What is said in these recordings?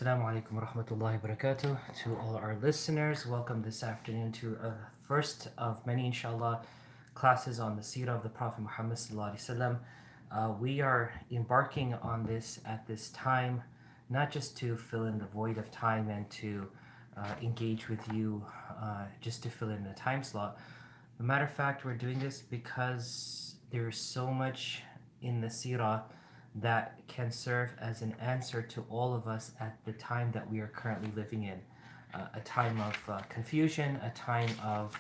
Assalamu alaikum wa rahmatullahi wa barakatuh. To all our listeners, welcome this afternoon to a first of many, inshallah, classes on the Seerah of the Prophet Muhammad sallallahu alaihi wasallam. We are embarking on this at this time, not just to fill in the void of time and to engage with you, just to fill in the time slot. As a matter of fact, we're doing this because there's so much in the Seerah that can serve as an answer to all of us at the time that we are currently living in. A time of confusion, a time of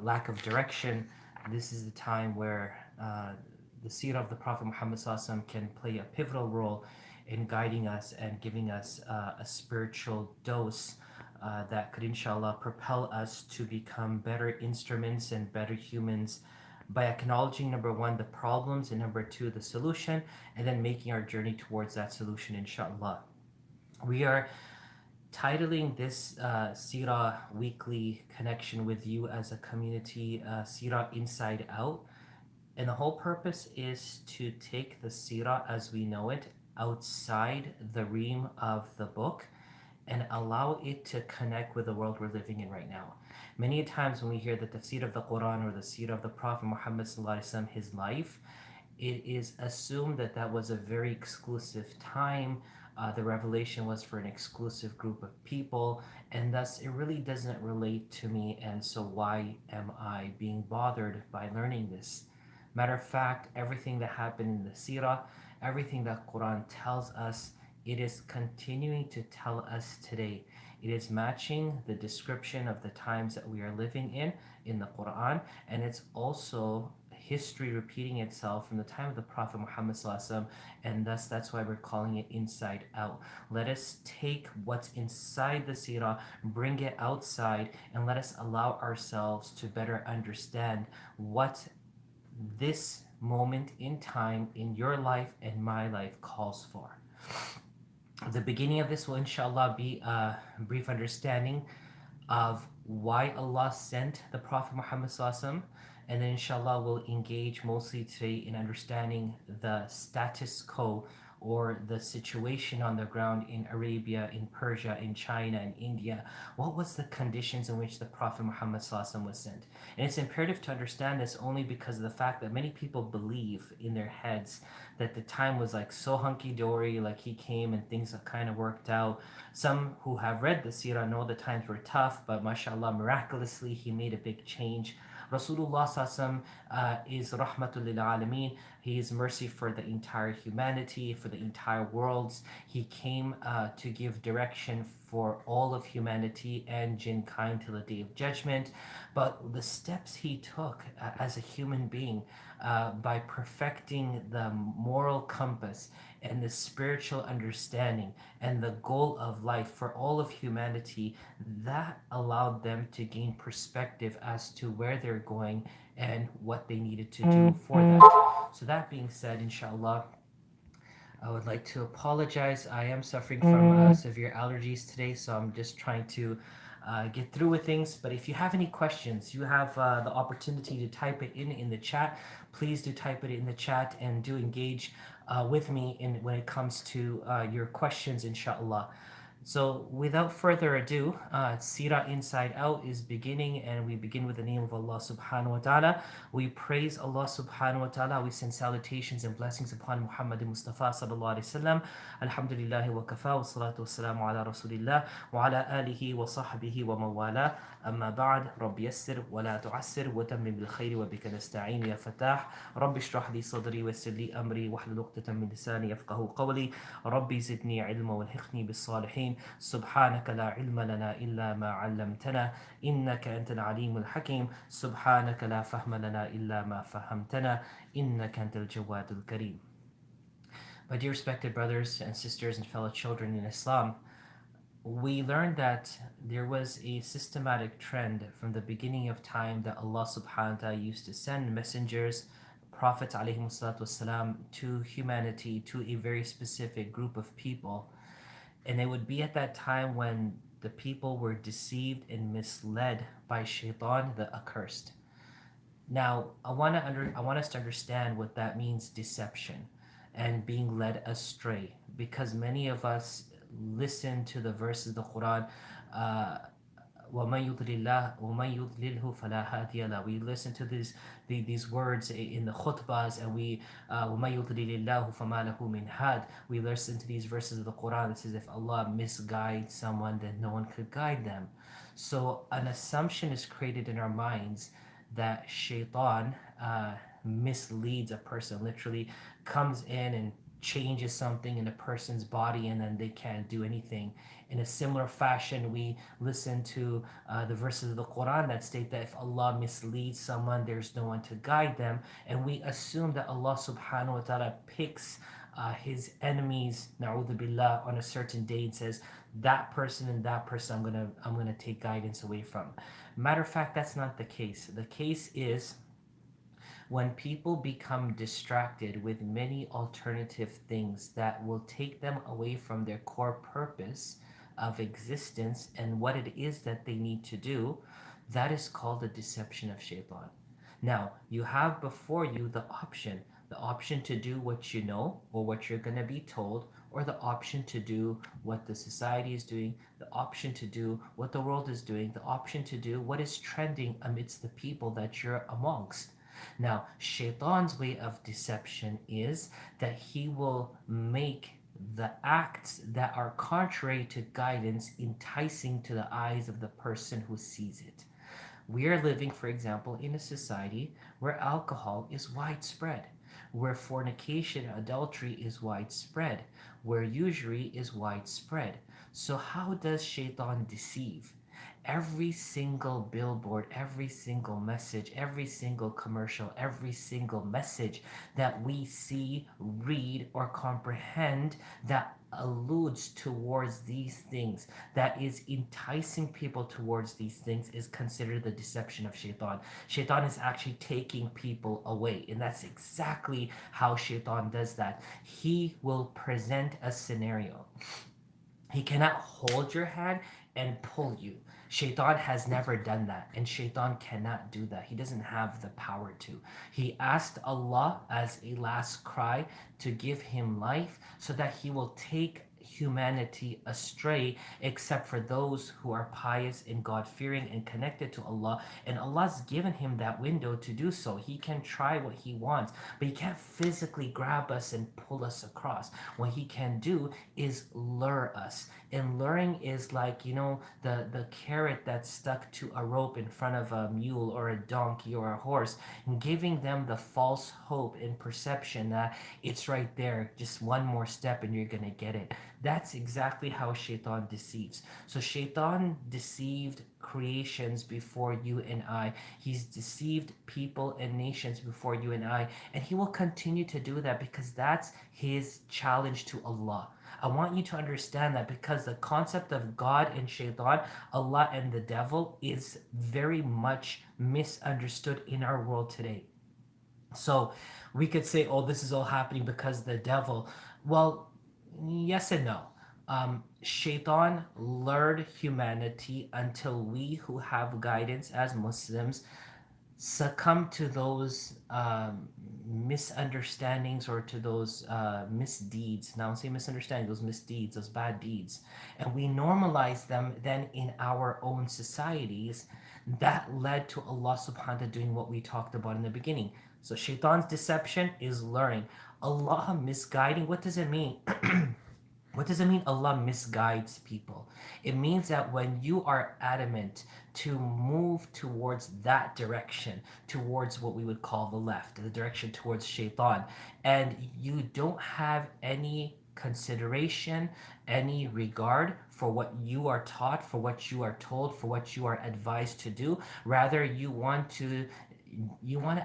lack of direction. This is the time where the seerah of the Prophet Muhammad SAW can play a pivotal role in guiding us and giving us a spiritual dose that could, inshallah, propel us to become better instruments and better humans by acknowledging, number one, the problems, and number two, the solution, and then making our journey towards that solution, inshallah. We are titling this Seerah weekly connection with you as a community, Seerah Inside Out. And the whole purpose is to take the Seerah as we know it outside the ream of the book and allow it to connect with the world we're living in right now. Many times when we hear the tafsir of the Quran or the seerah of the Prophet Muhammad sallallahu alaihi wasallam, his life, it is assumed that that was a very exclusive time. The revelation was for an exclusive group of people, and thus it really doesn't relate to me. And so, why am I being bothered by learning this? Matter of fact, everything that happened in the seerah, everything that Quran tells us, it is continuing to tell us today. It is matching the description of the times that we are living in the Quran, and it's also history repeating itself from the time of the Prophet Muhammad SAW, and thus that's why we're calling it Inside Out. Let us take what's inside the seerah, bring it outside, and let us allow ourselves to better understand what this moment in time in your life and my life calls for. The beginning of this will, inshallah, be a brief understanding of why Allah sent the Prophet Muhammad SAW, and then inshallah we'll engage mostly today in understanding the status quo or the situation on the ground in Arabia, in Persia, in China, in India. What was the conditions in which the Prophet Muhammad SAW was sent? And it's imperative to understand this only because of the fact that many people believe in their heads that the time was like so hunky-dory, like he came and things kind of worked out. Some who have read the seerah know the times were tough, but mashallah, miraculously, he made a big change. Rasulullah is rahmatul lil alameen. He is mercy for the entire humanity, for the entire worlds. He came to give direction for all of humanity and jinn kind till the day of judgment. But the steps he took as a human being by perfecting the moral compass and the spiritual understanding and the goal of life for all of humanity, that allowed them to gain perspective as to where they're going and what they needed to do for that. So that being said, inshallah, I would like to apologize. I am suffering from severe allergies today, so I'm just trying to get through with things. But if you have any questions, you have the opportunity to type it in the chat. Please do type it in the chat and do engage with me when it comes to your questions, inshallah. So without further ado, Sirah Inside Out is beginning, and we begin with the name of Allah subhanahu wa ta'ala. We praise Allah subhanahu wa ta'ala. We send salutations and blessings upon Muhammad Mustafa sallallahu alayhi wa sallam. Alhamdulillahi wa kafa wa salatu wa salamu ala rasulillah wa ala alihi wa sahbihi wa mawala. أما بعد رب يسر ولا تعسر وتمم بالخير وبك نستعين يا فتاح رب اشرح لي صدري ويسر لي أمري واحلل عقدة من لساني يفقه قولي ربي زدني علما والحقني بالصالحين سبحانك لا علم لنا إلا ما علمتنا إنك أنت العليم الحكيم سبحانك لا فهم لنا إلا ما فهمتنا إنك أنت الجواد الكريم. My dear respected brothers and sisters and fellow children in Islam, we learned that there was a systematic trend from the beginning of time that Allah subhanahu wa ta'ala used to send messengers, prophets alayhi salatu wasalam, to humanity, to a very specific group of people. And it would be at that time when the people were deceived and misled by shaitan, the accursed. Now, I want us to understand what that means, deception and being led astray, because many of us listen to the verses of the Quran. Uh, وَمَن يُضْلِلْ اللَّهُ وَمَن يُضْلِلْهُ فَلَا هَادِيَ لَهُ. We listen to these words in the khutbahs, and we وَمَن يُضْلِلِ اللَّهُ فَمَا لَهُ مِنْ هَادٍ. We listen to these verses of the Quran. It says if Allah misguides someone, then no one could guide them. So an assumption is created in our minds that shaitan misleads a person, literally comes in and changes something in a person's body, and then they can't do anything. In a similar fashion, we listen to the verses of the Quran that state that if Allah misleads someone, there's no one to guide them, and we assume that Allah subhanahu wa ta'ala picks his enemies, na'udhu billah, on a certain day and says, that person and that person I'm gonna take guidance away from. Matter of fact, that's not the case. The case is when people become distracted with many alternative things that will take them away from their core purpose of existence and what it is that they need to do, that is called the deception of shaitan. Now, you have before you the option to do what you know or what you're going to be told, or the option to do what the society is doing, the option to do what the world is doing, the option to do what is trending amidst the people that you're amongst. Now, Shaitan's way of deception is that he will make the acts that are contrary to guidance enticing to the eyes of the person who sees it. We are living, for example, in a society where alcohol is widespread, where fornication, adultery is widespread, where usury is widespread. So, how does Shaitan deceive? Every single billboard, every single message, every single commercial, every single message that we see, read, or comprehend that alludes towards these things, that is enticing people towards these things, is considered the deception of Shaitan. Shaitan is actually taking people away, and that's exactly how Shaitan does that. He will present a scenario. He cannot hold your hand and pull you. Shaitan has never done that, and Shaitan cannot do that. He doesn't have the power to. He asked Allah as a last cry to give him life so that he will take humanity astray, except for those who are pious and God fearing and connected to Allah. And Allah's given him that window to do so. He can try what he wants, but he can't physically grab us and pull us across. What he can do is lure us. And luring is like, the carrot that's stuck to a rope in front of a mule or a donkey or a horse, and giving them the false hope and perception that it's right there, just one more step and you're gonna get it. That's exactly how Shaitan deceives. So Shaitan deceived creations before you and I. He's deceived people and nations before you and I. And he will continue to do that because that's his challenge to Allah. I want you to understand that, because the concept of God and Shaitan, Allah and the devil, is very much misunderstood in our world today. So we could say, oh, this is all happening because the devil. Well, yes and no. Shaitan lured humanity until we who have guidance as Muslims succumb to those misunderstandings, or to those misdeeds. Now, I say misunderstanding, those misdeeds, those bad deeds, and we normalize them then in our own societies. That led to Allah subhanahu wa ta'ala doing what we talked about in the beginning. So Shaitan's deception is luring. Allah misguiding, what does it mean? What does it mean Allah misguides people? It means that when you are adamant to move towards that direction, towards what we would call the left, the direction towards Shaitan, and you don't have any consideration, any regard for what you are taught, for what you are told, for what you are advised to do, rather you want to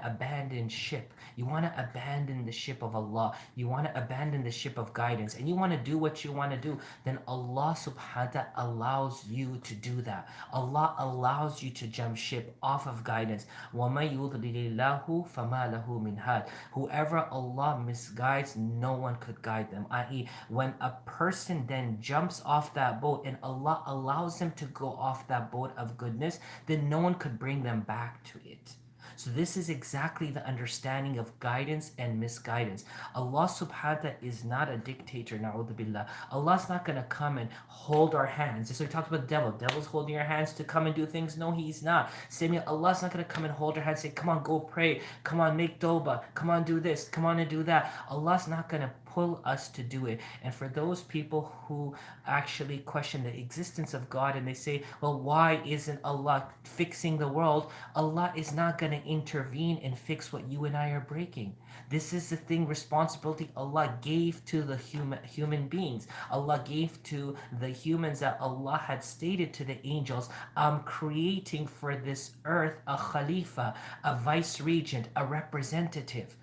abandon ship. You want to abandon the ship of Allah. You want to abandon the ship of guidance, and you want to do what you want to do. Then Allah subhanahu wa ta'ala allows you to do that. Allah allows you to jump ship off of guidance. وَمَن يُضْلِلِ اللَّهُ فَمَا لَهُ مِنْ هَادٍ. Whoever Allah misguides, no one could guide them. I.e., when a person then jumps off that boat and Allah allows them to go off that boat of goodness, then no one could bring them back to it. So this is exactly the understanding of guidance and misguidance. Allah subhanahu wa ta'ala is not a dictator, na'udhu billah. Allah's not going to come and hold our hands. Just like we talked about the devil. Devil's holding your hands to come and do things. No, he's not. Same, Allah's not going to come and hold our hands and say, come on, go pray. Come on, make tawbah. Come on, do this. Come on and do that. Allah's not going to pull us to do it. And for those people who actually question the existence of God and they say, well, why isn't Allah fixing the world? Allah is not going to intervene and fix what you and I are breaking. This is the thing, responsibility Allah gave to the human beings. Allah gave to the humans that Allah had stated to the angels, I'm creating for this earth a khalifa, a vice regent, a representative.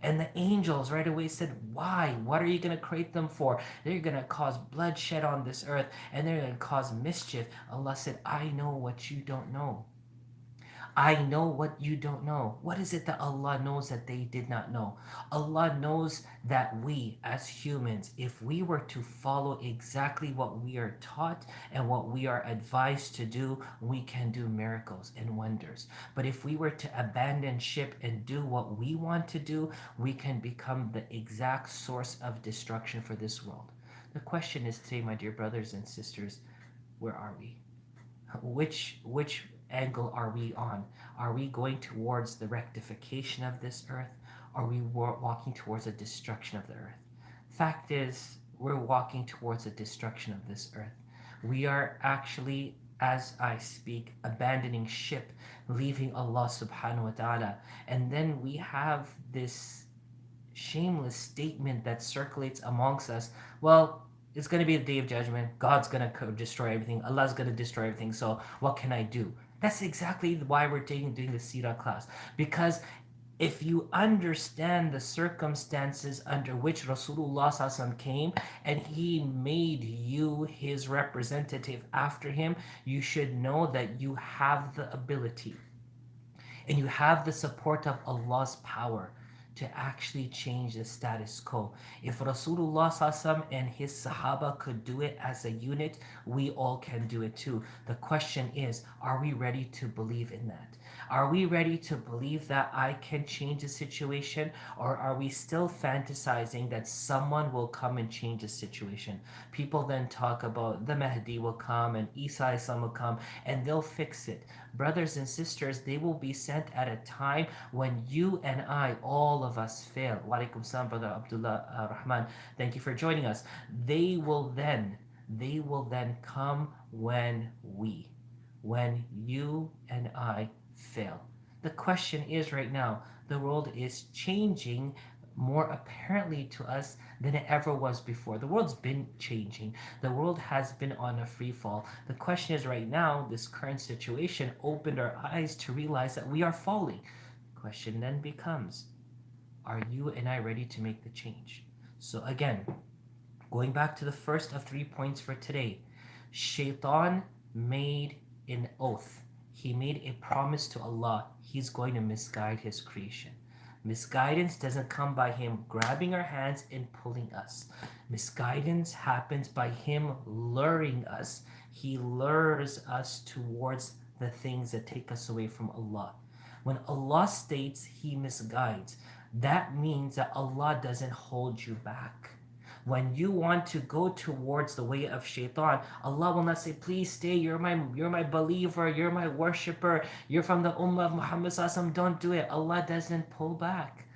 And the angels right away said, why? What are you going to create them for? They're going to cause bloodshed on this earth and they're going to cause mischief. Allah said, I know what you don't know. I know what you don't know. What is it that Allah knows that they did not know? Allah knows that we, as humans, if we were to follow exactly what we are taught and what we are advised to do, we can do miracles and wonders. But if we were to abandon ship and do what we want to do, we can become the exact source of destruction for this world. The question is today, my dear brothers and sisters, where are we? Which angle are we on? Are we going towards the rectification of this earth? Or are we walking towards the destruction of the earth? Fact is, we're walking towards the destruction of this earth. We are actually, as I speak, abandoning ship, leaving Allah subhanahu wa ta'ala. And then we have this shameless statement that circulates amongst us. Well, it's going to be the day of judgment. God's going to destroy everything. Allah's going to destroy everything. So what can I do? That's exactly why we're doing the Seerah class. Because if you understand the circumstances under which Rasulullah SAW came and he made you his representative after him, you should know that you have the ability and you have the support of Allah's power to actually change the status quo. If Rasulullah SAW and his Sahaba could do it as a unit, we all can do it too. The question is, are we ready to believe in that? Are we ready to believe that I can change the situation, or are we still fantasizing that someone will come and change the situation? People then talk about the Mahdi will come and Isa will come and they'll fix it. Brothers and sisters, they will be sent at a time when you and I, all of us, fail. Wa alaikum salam, Brother Abdullah Rahman. Thank you for joining us. They will then come when you and I fail. The question is right now, the world is changing more apparently to us than it ever was before. The world's been changing. The world has been on a free fall. The question is right now, this current situation opened our eyes to realize that we are falling. The question then becomes, are you and I ready to make the change? So again, going back to the first of 3 points for today, Shaitan made an oath. He made a promise to Allah. He's going to misguide his creation. Misguidance doesn't come by him grabbing our hands and pulling us. Misguidance happens by him luring us. He lures us towards the things that take us away from Allah. When Allah states he misguides, that means that Allah doesn't hold you back. When you want to go towards the way of shaitan, Allah will not say, please stay, you're my believer, you're my worshipper, you're from the ummah of Muhammad Sallallahu Alaihi Wasallam, don't do it. Allah doesn't pull back.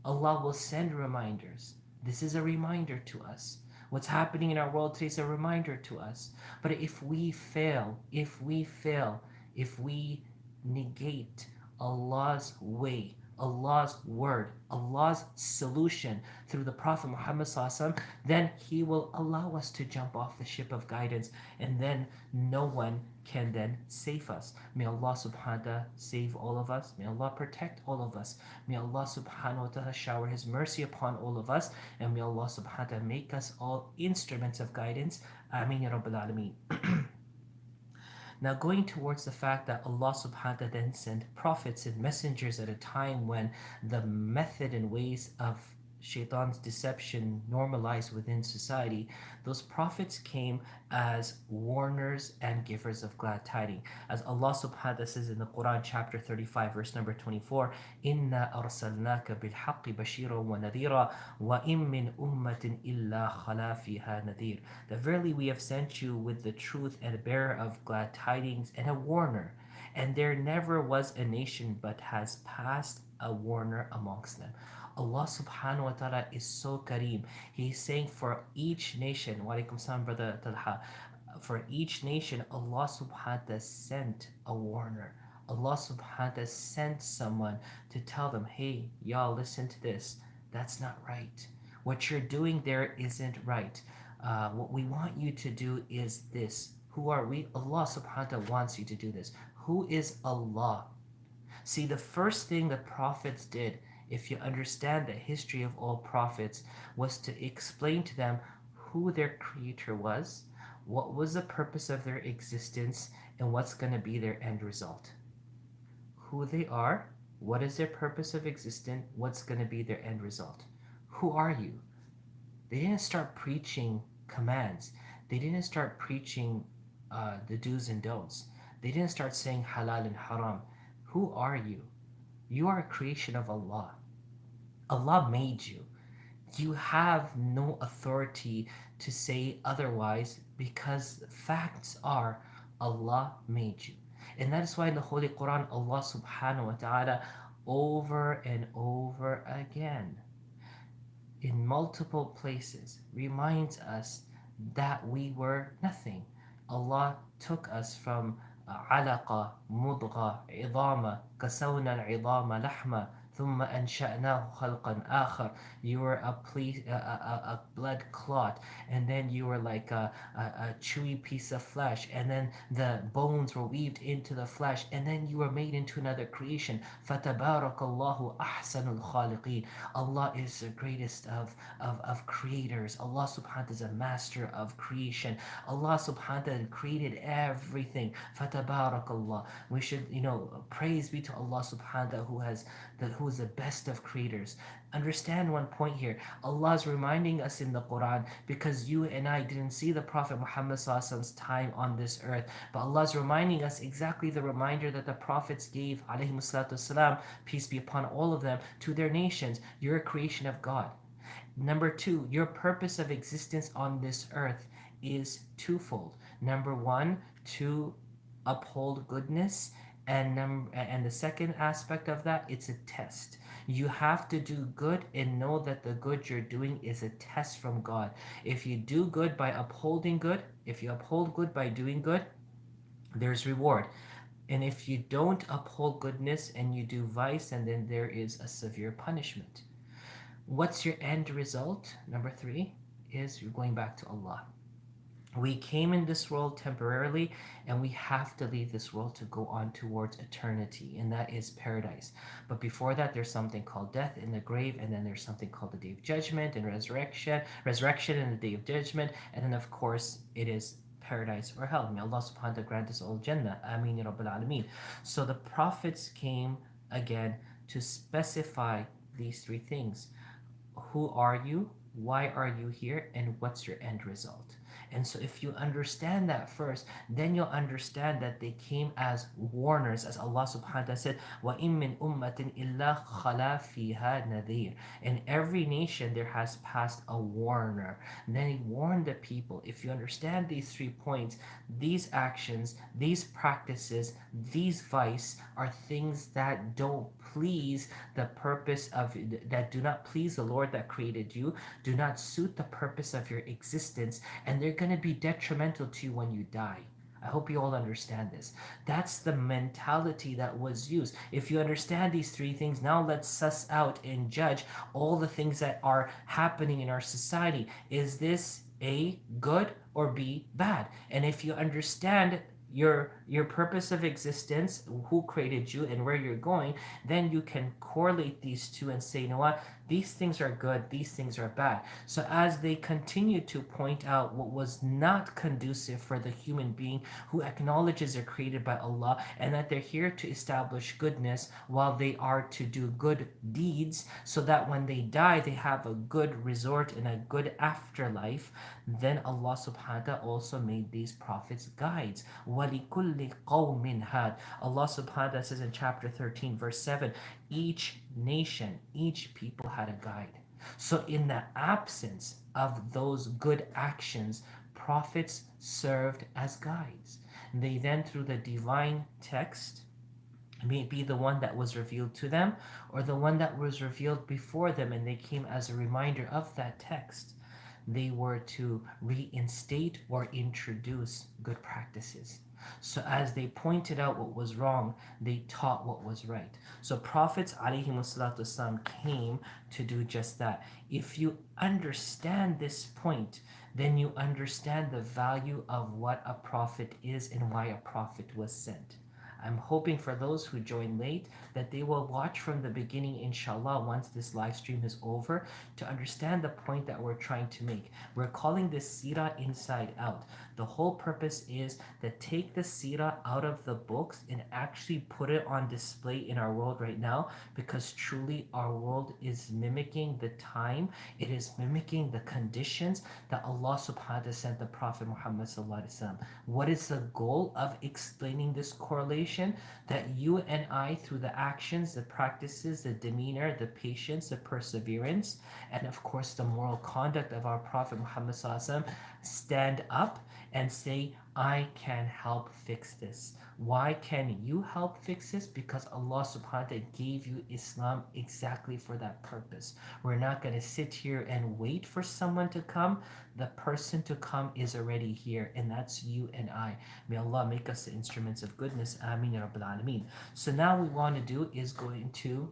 Allah will send reminders. This is a reminder to us. What's happening in our world today is a reminder to us. But if we fail, if we negate Allah's way, Allah's word, Allah's solution through the Prophet Muhammad SAW, then he will allow us to jump off the ship of guidance, and then no one can then save us. May Allah subhanahu wa ta'ala save all of us. May Allah protect all of us. May Allah subhanahu wa ta'ala shower his mercy upon all of us, and may Allah subhanahu wa ta'ala make us all instruments of guidance. Ameen ya Rabbil Alameen. Now, going towards the fact that Allah subhanahu wa ta'ala then sent prophets and messengers at a time when the method and ways of shaitan's deception normalized within society, those prophets came as warners and givers of glad tidings. As Allah subhanahu wa ta'ala says in the Quran, chapter 35, verse number 24, Inna arsalnaka bilhaqqi bashira wa nadira wa im min ummatin illa khala fiha nadir. That verily we have sent you with the truth and a bearer of glad tidings and a warner. And there never was a nation but has passed a warner amongst them. Allah subhanahu wa ta'ala is so kareem. He's saying for each nation, wa alaikum salam, brother Talha, for each nation, Allah subhanahu wa ta'ala sent a warner. Allah subhanahu wa ta'ala sent someone to tell them, hey, y'all, listen to this. That's not right. What you're doing there isn't right. What we want you to do is this. Who are we? Allah subhanahu wa ta'ala wants you to do this. Who is Allah? See, the first thing the prophets did, if you understand the history of all prophets, was to explain to them who their creator was, what was the purpose of their existence, and what's going to be their end result. Who they are, what is their purpose of existence, what's going to be their end result. Who are you? They didn't start preaching commands. They didn't start preaching the do's and don'ts. They didn't start saying halal and haram. Who are you? You are a creation of Allah. Allah made you. You have no authority to say otherwise because facts are Allah made you. And that is why in the Holy Quran, Allah subhanahu wa ta'ala over and over again in multiple places reminds us that we were nothing. Allah took us from علقة مضغة عظامة كسونا العظام لحمة ثم أنشأناه خلقا آخر. You were a blood clot, and then you were like a chewy piece of flesh, and then the bones were weaved into the flesh, and then you were made into another creation. فَتَبَارَكَ اللَّهُ أَحْسَنُ الْخَالِقِينَ. Allah is the greatest of creators. Allah subhanahu wa ta'ala is a master of creation. Allah subhanahu wa ta'ala created everything. فَتَبَارَكَ اللَّهُ. We should, praise be to Allah subhanahu wa ta'ala who is the best of creators. Understand one point here. Allah is reminding us in the Quran because you and I didn't see the Prophet Muhammad's time on this earth. But Allah is reminding us exactly the reminder that the prophets gave, alayhi salatu wasalam, peace be upon all of them, to their nations. You're a creation of God. Number two, your purpose of existence on this earth is twofold. Number one, to uphold goodness, and the second aspect of that, it's a test. You have to do good and know that the good you're doing is a test from God. If you do good by upholding good, if you uphold good by doing good, there's reward. And if you don't uphold goodness and you do vice, and then there is a severe punishment. What's your end result? Number three is you're going back to Allah. We came in this world temporarily, and we have to leave this world to go on towards eternity, and that is paradise. But before that, there's something called death in the grave, and then there's something called the day of judgment and resurrection and the day of judgment, and then of course it is paradise or hell. May Allah subhanahu wa ta'ala grant us all Jannah. Ameen ya Rabbil Alameen. So the prophets came again to specify these three things. Who are you? Why are you here? And what's your end result? And so if you understand that first, then you'll understand that they came as warners, as Allah subhanahu wa ta'ala said, وَإِن مِّن أُمَّةٍ إِلَّا خَلَا فِيهَا نَذِيرٌ. In every nation there has passed a warner. And then he warned the people. If you understand these 3 points, these actions, these practices, these vice are things that don't please the purpose of, that do not please the Lord that created you, do not suit the purpose of your existence, and they're going to be detrimental to you when you die. I hope you all understand this. That's the mentality that was used. If you understand these 3 things, now let's suss out and judge all the things that are happening in our society. Is this A, good, or B, bad? And if you understand your purpose of existence, who created you and where you're going, then you can correlate these two and say, you know what, These things are good, these things are bad. So as they continue to point out what was not conducive for the human being who acknowledges they're created by Allah and that they're here to establish goodness while they are to do good deeds so that when they die they have a good resort and a good afterlife, then Allah subhanahu wa ta'ala also made these prophets guides. وَلِكُلِّ قَوْمٍ هَادٍ. Allah subhanahu wa ta'ala says in chapter 13 verse 7, each nation, each people had a guide. So in the absence of those good actions, prophets served as guides. They then, through the divine text, may it be the one that was revealed to them or the one that was revealed before them and they came as a reminder of that text, they were to reinstate or introduce good practices. So as they pointed out what was wrong, they taught what was right. So prophets alayhi came to do just that. If you understand this point, then you understand the value of what a prophet is and why a prophet was sent. I'm hoping for those who join late that they will watch from the beginning, inshallah, once this live stream is over, to understand the point that we're trying to make. We're calling this Seerah inside out. The whole purpose is to take the Seerah out of the books and actually put it on display in our world right now, because truly our world is mimicking the time, it is mimicking the conditions that Allah subhanahu wa ta'ala sent the Prophet Muhammad sallallahu alaihi wasallam. What is the goal of explaining this correlation? That you and I, through the actions, the practices, the demeanor, the patience, the perseverance, and of course the moral conduct of our Prophet Muhammad sallallahu alaihi wasallam, stand up and say, I can help fix this. Why can you help fix this? Because Allah subhanahu wa ta'ala gave you Islam exactly for that purpose. We're not going to sit here and wait for someone to come. The person to come is already here, and that's you and I. May Allah make us the instruments of goodness. Ameen ya Rabbil Alameen. So now we want to do is go into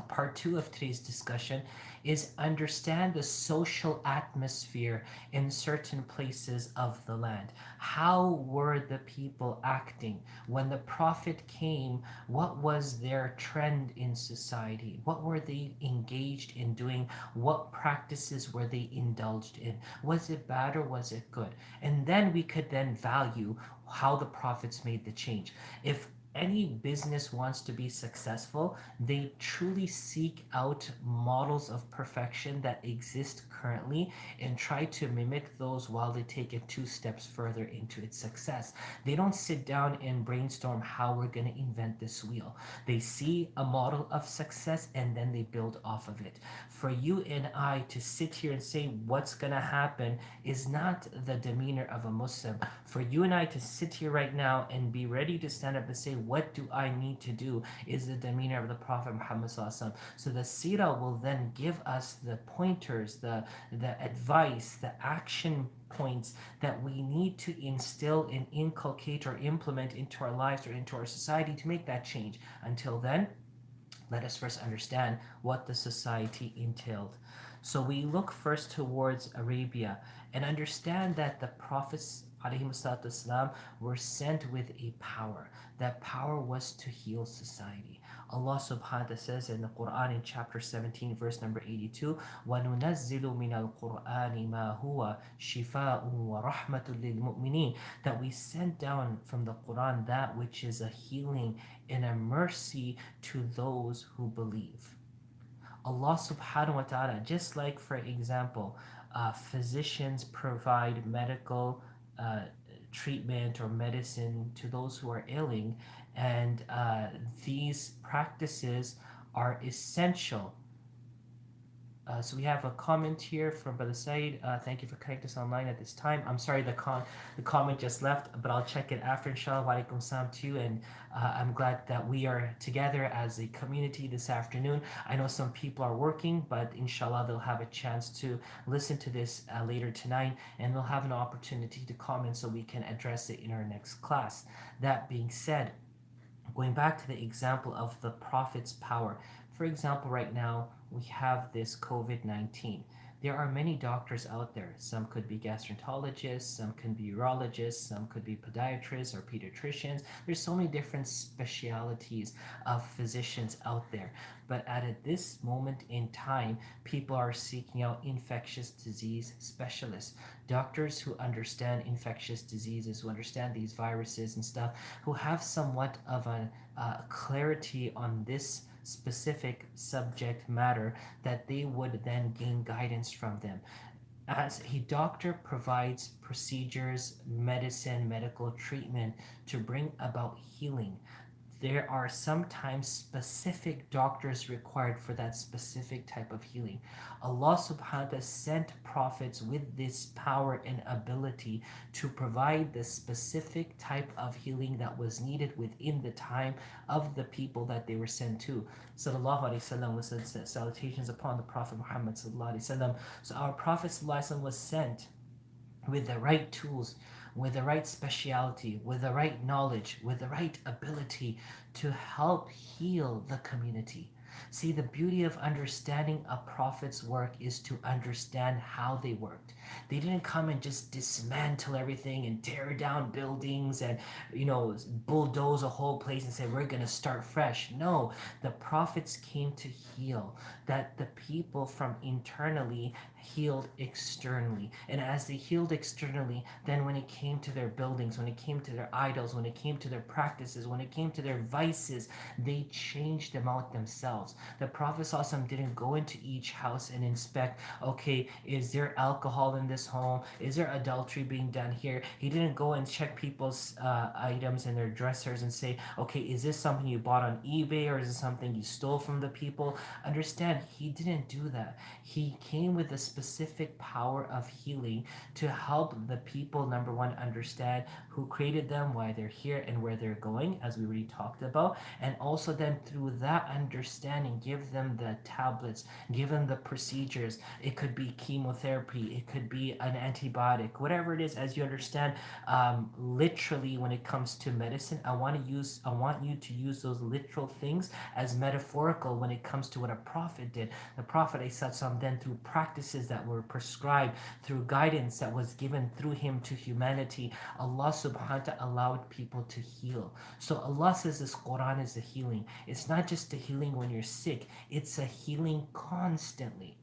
part two of today's discussion, is understand the social atmosphere in certain places of the land. How were the people acting? When the Prophet came, what was their trend in society? What were they engaged in doing? What practices were they indulged in? Was it bad or was it good? And then we could then value how the prophets made the change. If any business wants to be successful, they truly seek out models of perfection that exist currently and try to mimic those while they take it two steps further into its success. They don't sit down and brainstorm how we're going to invent this wheel. They see a model of success and then they build off of it. For you and I to sit here and say what's going to happen is not the demeanor of a Muslim. For you and I to sit here right now and be ready to stand up and say, what do I need to do, is the demeanor of the Prophet Muhammad sallallahu alaihi wasallam. So the Seerah will then give us the pointers, the advice, the action points that we need to instill and inculcate or implement into our lives or into our society to make that change. Until then, let us first understand what the society entailed. So we look first towards Arabia and understand that the prophets والسلام, were sent with a power. That power was to heal society. Allah subhanahu wa ta'ala says in the Quran in chapter 17 verse number 82, وَنُنَزِّلُ مِنَ الْقُرْآنِ مَا هُوَ شِفَاءٌ وَرَحْمَةٌ لِلْمُؤْمِنِينَ. That we sent down from the Quran that which is a healing and a mercy to those who believe. Allah subhanahu wa ta'ala, just like for example, physicians provide medical uh, treatment or medicine to those who are ailing, and these practices are essential. So we have a comment here from Brother Said. Thank you for connecting us online at this time. I'm sorry the comment just left, but I'll check it after, inshallah. Wa alaikum salam to you. And I'm glad that we are together as a community this afternoon. I know some people are working, but inshallah they'll have a chance to listen to this later tonight, and they'll have an opportunity to comment so we can address it in our next class. That being said, going back to the example of the Prophet's power. For example, right now we have this COVID-19. There are many doctors out there. Some could be gastroenterologists, some could be urologists, some could be podiatrists or pediatricians. There's so many different specialities of physicians out there. But at this moment in time, people are seeking out infectious disease specialists, doctors who understand infectious diseases, who understand these viruses and stuff, who have somewhat of a clarity on this specific subject matter, that they would then gain guidance from them. As a doctor provides procedures, medicine, medical treatment to bring about healing, there are sometimes specific doctors required for that specific type of healing. Allah subhanahu wa ta'ala sent prophets with this power and ability to provide the specific type of healing that was needed within the time of the people that they were sent to. Sallallahu Alaihi Wasallam was salutations upon the Prophet Muhammad Sallallahu Alaihi Wasallam. So our Prophet Sallallahu Alaihi Wasallam was sent with the right tools, with the right speciality, with the right knowledge, with the right ability to help heal the community. See, the beauty of understanding a prophet's work is to understand how they worked. They didn't come and just dismantle everything and tear down buildings and, bulldoze a whole place and say, we're going to start fresh. No, the prophets came to heal, that the people from internally healed externally. And as they healed externally, then when it came to their buildings, when it came to their idols, when it came to their practices, when it came to their vices, they changed them out themselves. The Prophet ﷺ didn't go into each house and inspect, okay, is there alcohol in this home? Is there adultery being done here? He didn't go and check people's items in their dressers and say, okay, is this something you bought on eBay or is it something you stole from the people? Understand, he didn't do that. He came with a specific power of healing to help the people, number one, understand who created them, why they're here, and where they're going, as we already talked about. And also then through that understanding, give them the tablets, give them the procedures. It could be chemotherapy, it could be an antibiotic, whatever it is, as you understand. Literally, when it comes to medicine, I want you to use those literal things as metaphorical when it comes to what a prophet did. The Prophet ﷺ then, through practices that were prescribed, through guidance that was given through him to humanity, Allah subhanahu wa ta'ala allowed people to heal. So Allah says this Quran is a healing. It's not just a healing when you're sick, it's a healing constantly.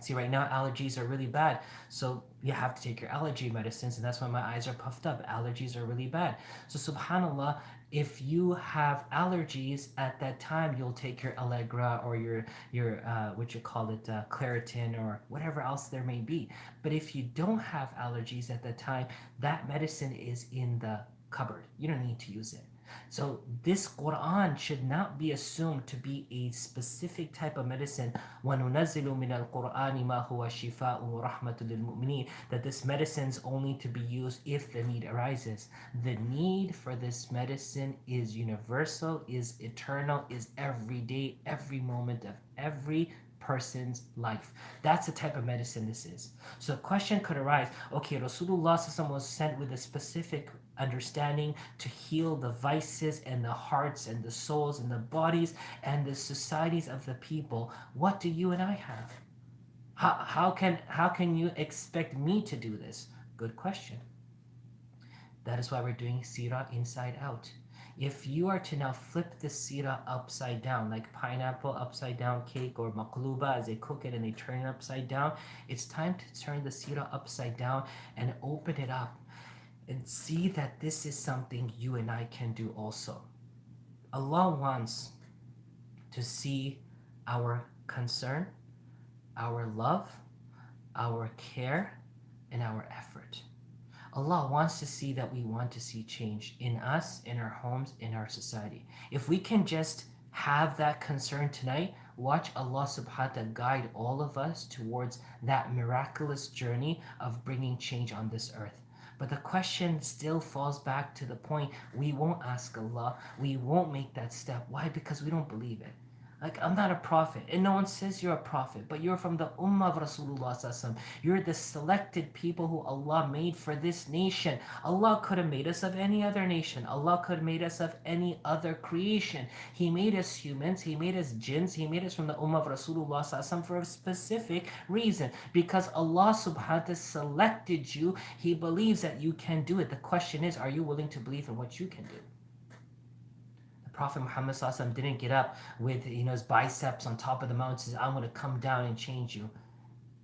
See, right now allergies are really bad, so you have to take your allergy medicines, and that's why my eyes are puffed up. Allergies are really bad. So subhanallah, if you have allergies at that time, you'll take your Allegra or your what you call it, Claritin or whatever else there may be. But if you don't have allergies at that time, that medicine is in the cupboard. You don't need to use it. So this Quran should not be assumed to be a specific type of medicine. وَنُنَزِّلُ مِنَ الْقُرْآنِ مَا هُوَ شِفَاءٌ وَرَحْمَةٌ لِلْمُؤْمِنِينَ, that this medicine is only to be used if the need arises. The need for this medicine is universal, is eternal, is every day, every moment of every person's life. That's the type of medicine this is. So the question could arise, okay, Rasulullah was sent with a specific understanding to heal the vices and the hearts and the souls and the bodies and the societies of the people. What do you and I have? How can you expect me to do this? Good question. That is why we're doing Seerah inside out. If you are to now flip the Seerah upside down, like pineapple upside down cake or maqluba, as they cook it and they turn it upside down, it's time to turn the Seerah upside down and open it up and see that this is something you and I can do also. Allah wants to see our concern, our love, our care, and our effort. Allah wants to see that we want to see change in us, in our homes, in our society. If we can just have that concern tonight, watch Allah subhanahu wa ta'ala guide all of us towards that miraculous journey of bringing change on this earth. But the question still falls back to the point, we won't ask Allah, we won't make that step. Why? Because we don't believe it. Like, I'm not a prophet, and no one says you're a prophet, but you're from the Ummah of Rasulullah Sallallahu. You're the selected people who Allah made for this nation. Allah could have made us of any other nation. Allah could have made us of any other creation. He made us humans, He made us jinns, He made us from the Ummah of Rasulullah Sallallahu for a specific reason. Because Allah subhanahu wa ta'ala selected you, He believes that you can do it. The question is, are you willing to believe in what you can do? Prophet Muhammad Sallallahu didn't get up with his biceps on top of the mountain and says, I'm going to come down and change you.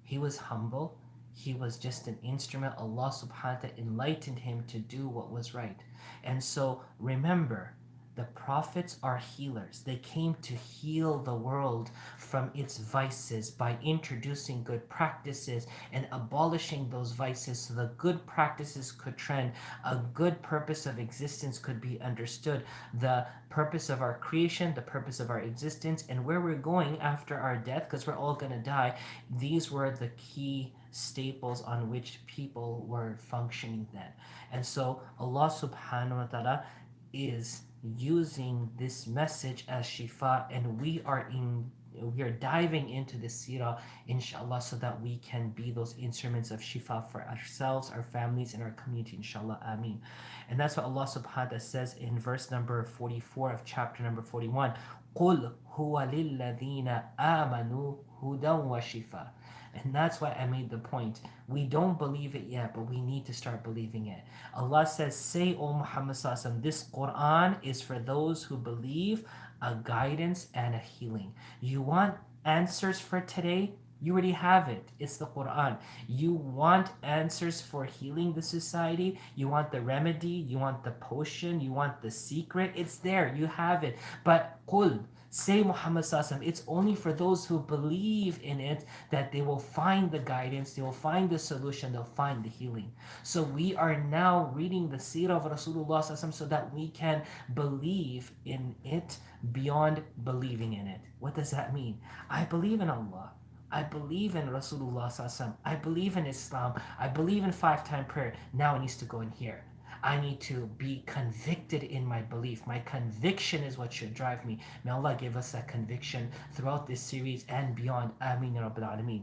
He was humble. He was just an instrument. Allah subhanahu wa ta'ala enlightened him to do what was right. And so remember, the prophets are healers. They came to heal the world from its vices by introducing good practices and abolishing those vices so the good practices could trend. A good purpose of existence could be understood. The purpose of our creation, the purpose of our existence, and where we're going after our death, because we're all going to die. These were the key staples on which people were functioning then. And so Allah subhanahu wa ta'ala is using this message as shifa, and we are diving into the seerah inshallah so that we can be those instruments of shifa for ourselves, our families, and our community inshallah. Ameen. And that's what Allah subhanahu wa ta'ala says in verse number 44 of chapter number 41. قُلْ هُوَ لِلَّذِينَ آمَنُوا هُدًى وَشِفَاءً. And that's why I made the point. We don't believe it yet, but we need to start believing it. Allah says, say, O Muhammad Sallallahu, this Quran is for those who believe, a guidance and a healing. You want answers for today? You already have it. It's the Quran. You want answers for healing the society? You want the remedy? You want the potion? You want the secret? It's there. You have it. But qul, say Muhammad Sallallahu, it's only for those who believe in it that they will find the guidance, they will find the solution, they'll find the healing. So we are now reading the seerah of Rasulullah Sallallahu so that we can believe in it beyond believing in it. What does that mean? I believe in Allah. I believe in Rasulullah Sallallahu. I believe in Islam. I believe in 5-time prayer. Now it needs to go in here. I need to be convicted in my belief. My conviction is what should drive me. May Allah give us that conviction throughout this series and beyond. Ameen ya Rabbil Alameen.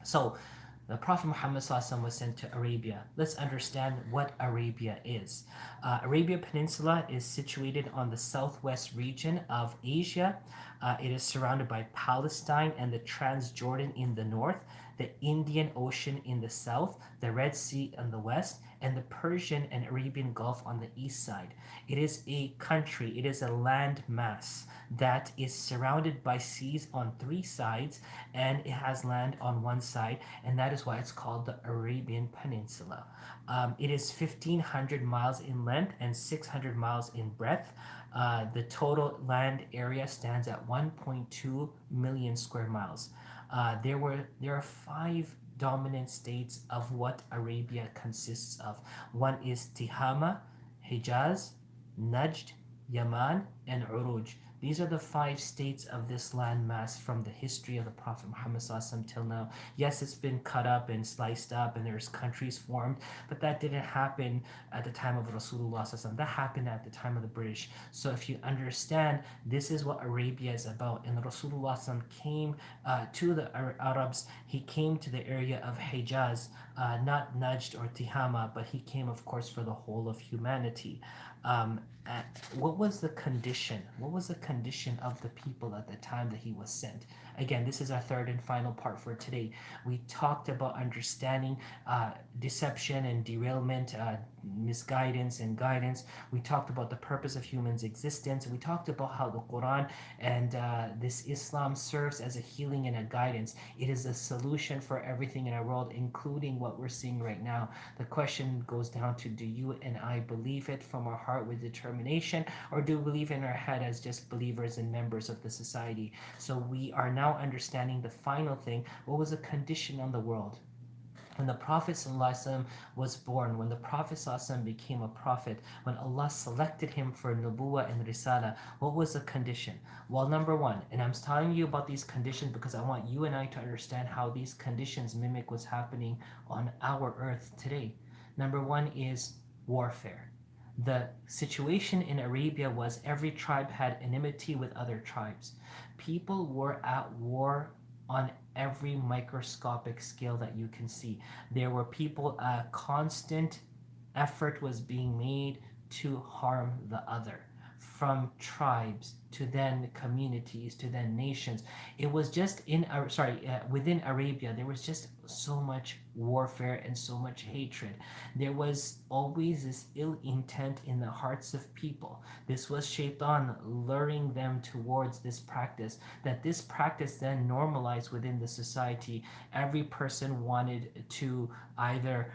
So, the Prophet Muhammad Sallallahu was sent to Arabia. Let's understand what Arabia is. Arabia Peninsula is situated on the southwest region of Asia. It is surrounded by Palestine and the Transjordan in the north, the Indian Ocean in the south, the Red Sea in the west, and the Persian and Arabian Gulf on the east side. It is a country, it is a land mass that is surrounded by seas on 3 sides, and it has land on 1 side, and that is why it's called the Arabian Peninsula. It is 1,500 miles in length and 600 miles in breadth. The total land area stands at 1.2 million square miles. There are 5 dominant states of what Arabia consists of. One is Tihama, Hijaz, Najd, Yaman, and Uruj. These are the 5 states of this landmass from the history of the Prophet Muhammad till now. Yes, it's been cut up and sliced up and there's countries formed, but that didn't happen at the time of Rasulullah. That happened at the time of the British. So if you understand, this is what Arabia is about. And Rasulullah came to the Arabs, he came to the area of Hijaz, not Najd or Tihama, but he came, of course, for the whole of humanity. What was the condition? What was the condition of the people at the time that he was sent? Again, this is our third and final part for today. We talked about understanding deception and derailment, misguidance and guidance. We talked about the purpose of humans' existence. We talked about how the Quran and this Islam serves as a healing and a guidance. It is a solution for everything in our world, including what we're seeing right now. The question goes down to, do you and I believe it from our heart with determination, or do we believe in our head as just believers and members of the society? So we are now understanding the final thing. What was the condition on the world? When the Prophet ﷺ was born, when the Prophet ﷺ became a prophet, when Allah selected him for Nubuwah and Risala, what was the condition? Well, number one, and I'm telling you about these conditions because I want you and I to understand how these conditions mimic what's happening on our earth today. Number one is warfare. The situation in Arabia was every tribe had enmity with other tribes. People were at war on every microscopic scale that you can see. There were people, a constant effort was being made to harm the other, from tribes to then communities to then nations. It was just within Arabia there was just so much warfare and so much hatred. There was always this ill intent in the hearts of people. This was shaitan luring them towards this practice, that this practice then normalized within the society. Every person wanted to either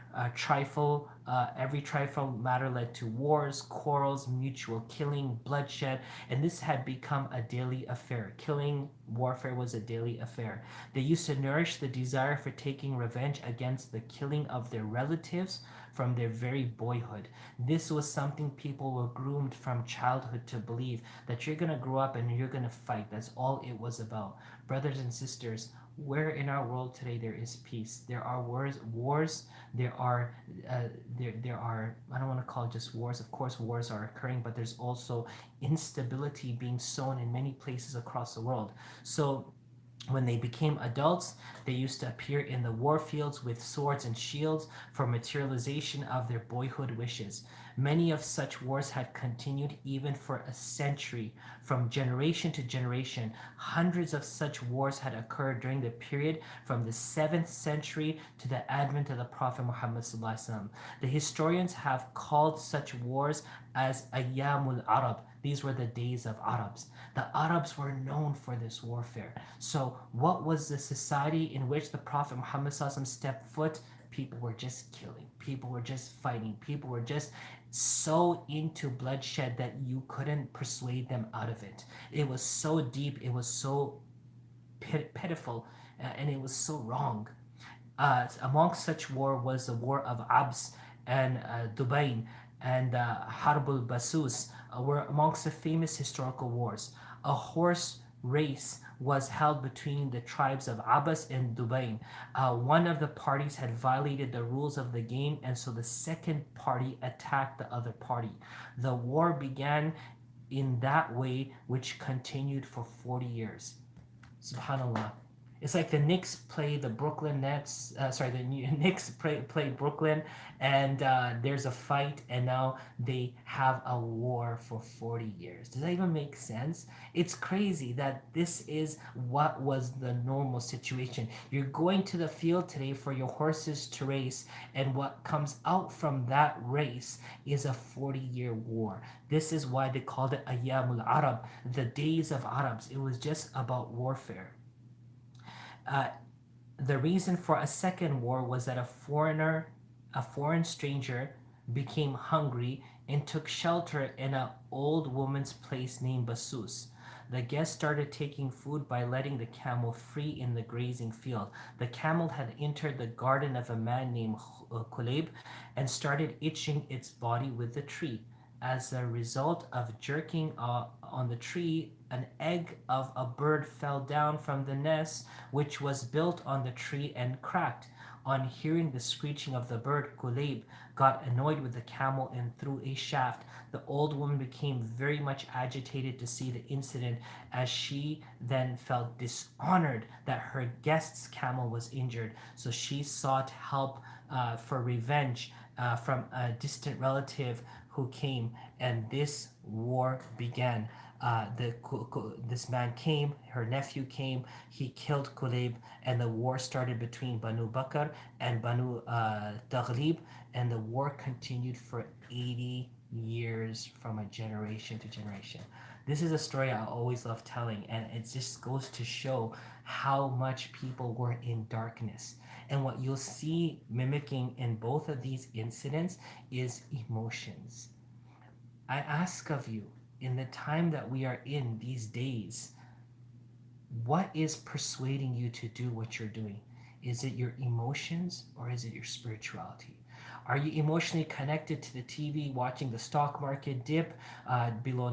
every trifle matter led to wars, quarrels, mutual killing, bloodshed, and this had become a daily affair. Killing, warfare was a daily affair. They used to nourish the desire for taking revenge against the killing of their relatives from their very boyhood. This was something people were groomed from childhood to believe, that you're going to grow up and you're going to fight. That's all it was about. Brothers and sisters, where in our world today there is peace, there are wars, there are there are, I don't want to call it just wars. Of course wars are occurring, but there's also instability being sown in many places across the world. So when they became adults, they used to appear in the war fields with swords and shields for materialization of their boyhood wishes. Many of such wars had continued even for a century, from generation to generation. Hundreds of such wars had occurred during the period from the 7th century to the advent of the Prophet Muhammad. The historians have called such wars as Ayyamul Arab. These were the days of Arabs. The Arabs were known for this warfare. So, what was the society in which the Prophet Muhammad stepped foot? People were just killing. People were just fighting. People were just so into bloodshed that you couldn't persuade them out of it. It was so deep. It was so pitiful, and it was so wrong. Amongst such war was the war of Abs and Dubain, and Harbul Basus were amongst the famous historical wars. A horse race was held between the tribes of Abbas and Dubain. One of the parties had violated the rules of the game, and so the second party attacked the other party. The war began in that way, which continued for 40 years. Subhanallah. It's like the Knicks play the Brooklyn Nets. The Knicks play Brooklyn, and there's a fight, and now they have a war for 40 years. Does that even make sense? It's crazy that this is what was the normal situation. You're going to the field today for your horses to race, and what comes out from that race is a 40-year war. This is why they called it Ayyamul Arab, the days of Arabs. It was just about warfare. Uh, the reason for a second war was that a foreign stranger, became hungry and took shelter in an old woman's place named Basus. The guest started taking food by letting the camel free in the grazing field. The camel had entered the garden of a man named Kulayb and started itching its body with the tree. As a result of jerking on the tree, an egg of a bird fell down from the nest, which was built on the tree, and cracked. On hearing the screeching of the bird, Kulayb got annoyed with the camel and threw a shaft. The old woman became very much agitated to see the incident, as she then felt dishonored that her guest's camel was injured. So she sought help for revenge from a distant relative who came, and this war began. This man came, her nephew came, he killed Kulayb, and the war started between Banu Bakr and Banu Taghlib, and the war continued for 80 years from a generation to generation. This is a story I always love telling, and it just goes to show how much people were in darkness. And what you'll see mimicking in both of these incidents is emotions. I ask of you, in the time that we are in these days, what is persuading you to do what you're doing? Is it your emotions or is it your spirituality? Are you emotionally connected to the TV, watching the stock market dip below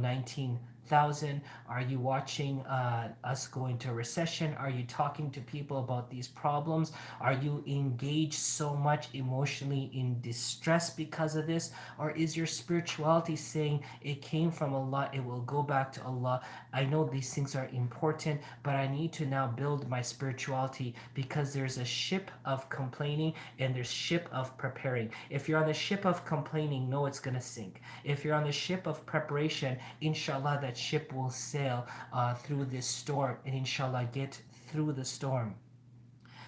thousand? Are you watching us go into a recession? Are you talking to people about these problems? Are you engaged so much emotionally in distress because of this? Or is your spirituality saying it came from Allah, it will go back to Allah? I know these things are important, but I need to now build my spirituality, because there's a ship of complaining and there's ship of preparing. If you're on the ship of complaining, know it's going to sink. If you're on the ship of preparation, inshallah, that ship will sail through this storm and inshallah get through the storm.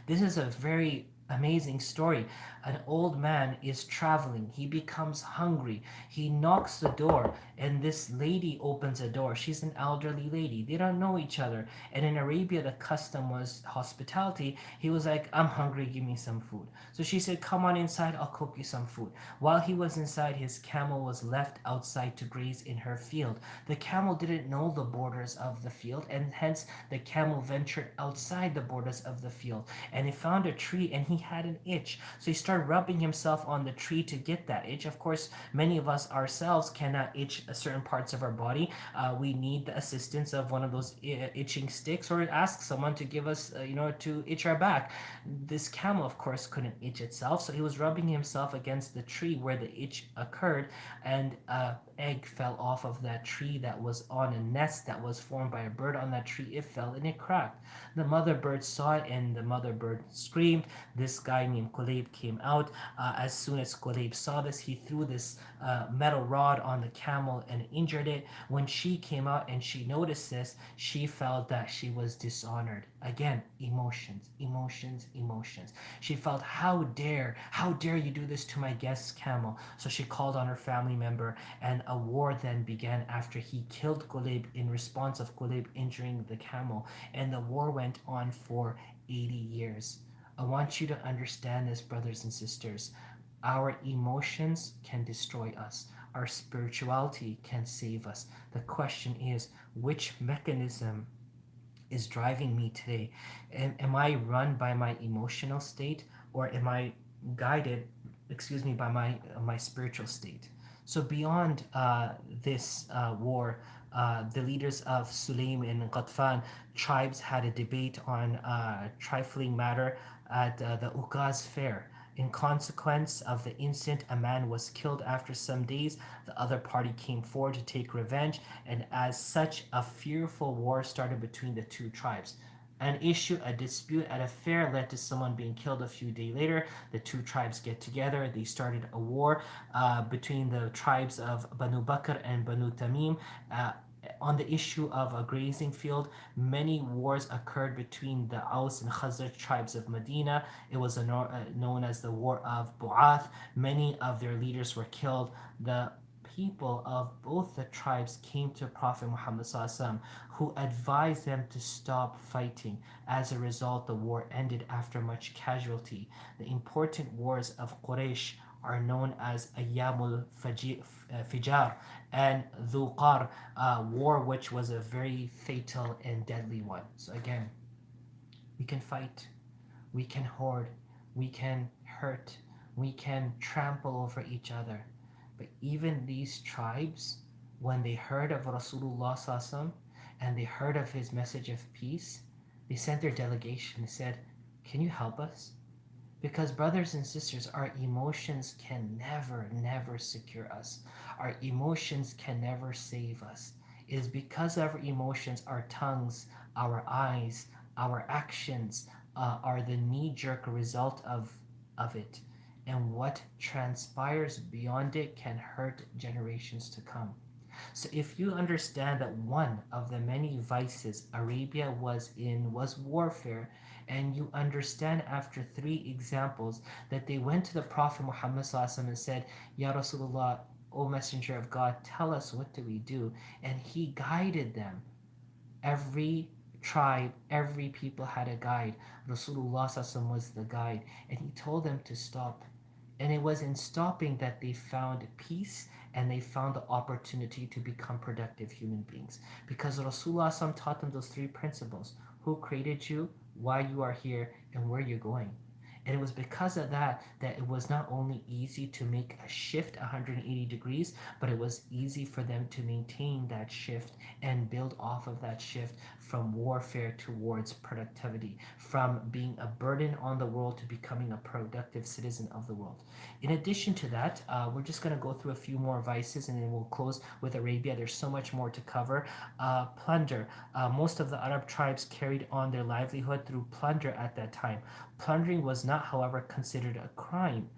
This is a very amazing story. An old man is traveling. He becomes hungry. He knocks the door, and this lady opens a door. She's an elderly lady. They don't know each other. And in Arabia, the custom was hospitality. He was like, I'm hungry, give me some food. So she said, come on inside, I'll cook you some food. While he was inside, his camel was left outside to graze in her field. The camel didn't know the borders of the field, and hence the camel ventured outside the borders of the field. And he found a tree, and he had an itch. So he started rubbing himself on the tree to get that itch. Of course, many of us ourselves cannot itch certain parts of our body. We need the assistance of one of those itching sticks, or ask someone to give us, to itch our back. This camel, of course, couldn't itch itself, so he was rubbing himself against the tree where the itch occurred, and egg fell off of that tree that was on a nest that was formed by a bird on that tree. It fell and it cracked. The mother bird saw it, and the mother bird screamed. This guy named Kulayb came out. As soon as Kulayb saw this, he threw this metal rod on the camel and injured it. When she came out and she noticed this, she felt that she was dishonored. Again, emotions, emotions, emotions. She felt, how dare you do this to my guest's camel? So she called on her family member, and a war then began after he killed Kulayb in response of Kulayb injuring the camel. And the war went on for 80 years. I want you to understand this, brothers and sisters. Our emotions can destroy us. Our spirituality can save us. The question is, which mechanism is driving me today? Am I run by my emotional state, or am I guided, by my spiritual state? So beyond this war, the leaders of Sulaim and Ghatfan tribes had a debate on a trifling matter at the Ukaz fair. In consequence of the incident, a man was killed. After some days, the other party came forward to take revenge, and as such, a fearful war started between the two tribes. A dispute at a fair led to someone being killed. A few days later, the two tribes get together. They started a war between the tribes of Banu Bakr and Banu Tamim. On the issue of a grazing field, many wars occurred between the Aus and Khazraj tribes of Medina. It was known as the War of Bu'ath. Many of their leaders were killed. The people of both the tribes came to Prophet Muhammad SAW, who advised them to stop fighting. As a result, the war ended after much casualty. The important wars of Quraysh are known as Ayyamul Fijar and Dhuqar, war which was a very fatal and deadly one. So again, we can fight, we can hoard, we can hurt, we can trample over each other. But even these tribes, when they heard of Rasulullah Sallallahu and they heard of his message of peace, they sent their delegation. They said, can you help us? Because, brothers and sisters, our emotions can never, never secure us. Our emotions can never save us. It is because of our emotions, our tongues, our eyes, our actions are the knee-jerk result of it. And what transpires beyond it can hurt generations to come. So if you understand that one of the many vices Arabia was in was warfare, and you understand after three examples that they went to the Prophet Muhammad and said, Ya Rasulullah, O Messenger of God, tell us, what do we do? And he guided them. Every tribe, every people had a guide. Rasulullah was the guide, and he told them to stop. And it was in stopping that they found peace, and they found the opportunity to become productive human beings. Because Rasulullah taught them those three principles: who created you, why you are here, and where you're going. And it was because of that that it was not only easy to make a shift 180 degrees, but it was easy for them to maintain that shift and build off of that shift from warfare towards productivity, from being a burden on the world to becoming a productive citizen of the world. In addition to that, we're just going to go through a few more vices and then we'll close with Arabia. There's so much more to cover. Plunder. Most of the Arab tribes carried on their livelihood through plunder at that time. Plundering was not, however, considered a crime.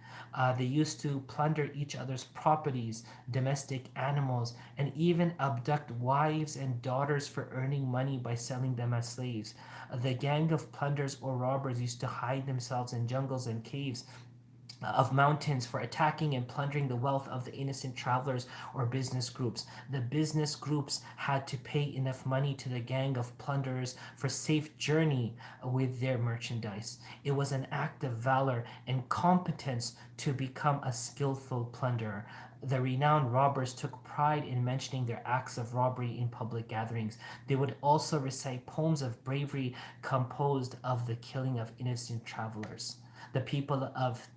They used to plunder each other's properties, domestic animals, and even abduct wives and daughters for earning money by selling them as slaves. The gang of plunderers or robbers used to hide themselves in jungles and caves of mountains for attacking and plundering the wealth of the innocent travelers or business groups. The business groups had to pay enough money to the gang of plunderers for safe journey with their merchandise. It was an act of valor and competence to become a skillful plunderer. The renowned robbers took pride in mentioning their acts of robbery in public gatherings. They would also recite poems of bravery composed of the killing of innocent travelers. The people of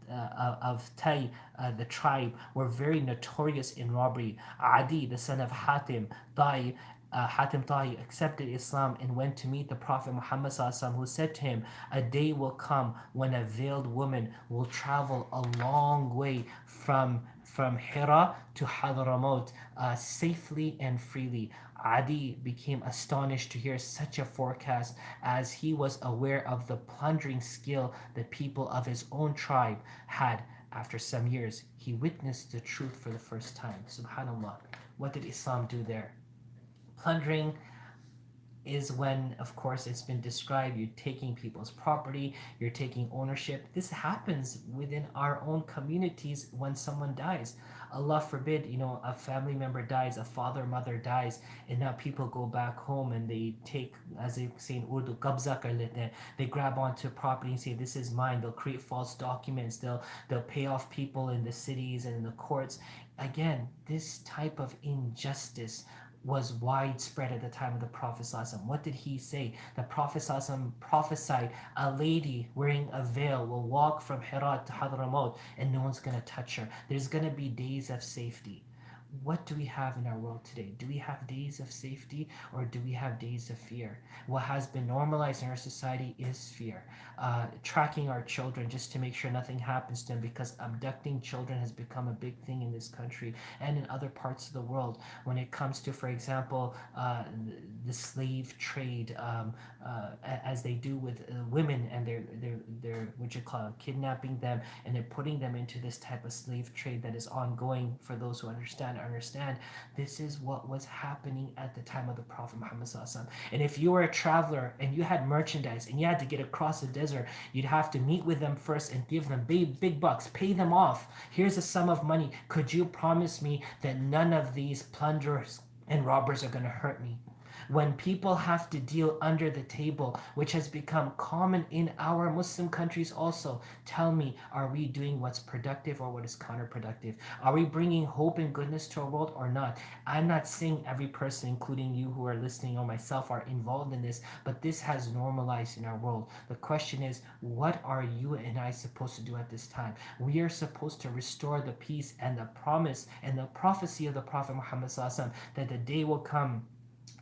Tai, the tribe, were very notorious in robbery. Adi, the son of Hatim Tai, accepted Islam and went to meet the Prophet Muhammad SAW, who said to him, "A day will come when a veiled woman will travel a long way from Hira to Hadramaut safely and freely." Adi became astonished to hear such a forecast, as he was aware of the plundering skill the people of his own tribe had. After some years, he witnessed the truth for the first time. Subhanallah. What did Islam do there? Plundering is when, of course, it's been described, you're taking people's property, you're taking ownership. This happens within our own communities when someone dies. Allah forbid, a family member dies, a father, mother dies, and now people go back home and they take, as they say in Urdu, qabza kar lete hain. They grab onto property and say, "This is mine." They'll create false documents. They'll pay off people in the cities and in the courts. Again, this type of injustice was widespread at the time of the Prophet ﷺ. What did he say? The Prophet ﷺ prophesied a lady wearing a veil will walk from Hira to Hadramaut and no one's going to touch her. There's going to be days of safety. What do we have in our world today? Do we have days of safety or do we have days of fear? What has been normalized in our society is fear. Tracking our children just to make sure nothing happens to them, because abducting children has become a big thing in this country and in other parts of the world. When it comes to, for example, the slave trade, as they do with women, and they're what you call kidnapping them, and they're putting them into this type of slave trade that is ongoing. For those who understand, this is what was happening at the time of the Prophet Muhammad SAW. And if you were a traveler and you had merchandise and you had to get across the desert, you'd have to meet with them first and give them big bucks, pay them off. Here's a sum of money. Could you promise me that none of these plunderers and robbers are going to hurt me? When people have to deal under the table, which has become common in our Muslim countries also, tell me, are we doing what's productive or what is counterproductive? Are we bringing hope and goodness to our world or not? I'm not saying every person, including you who are listening or myself, are involved in this, but this has normalized in our world. The question is, what are you and I supposed to do at this time? We are supposed to restore the peace and the promise and the prophecy of the Prophet Muhammad SAW, that the day will come,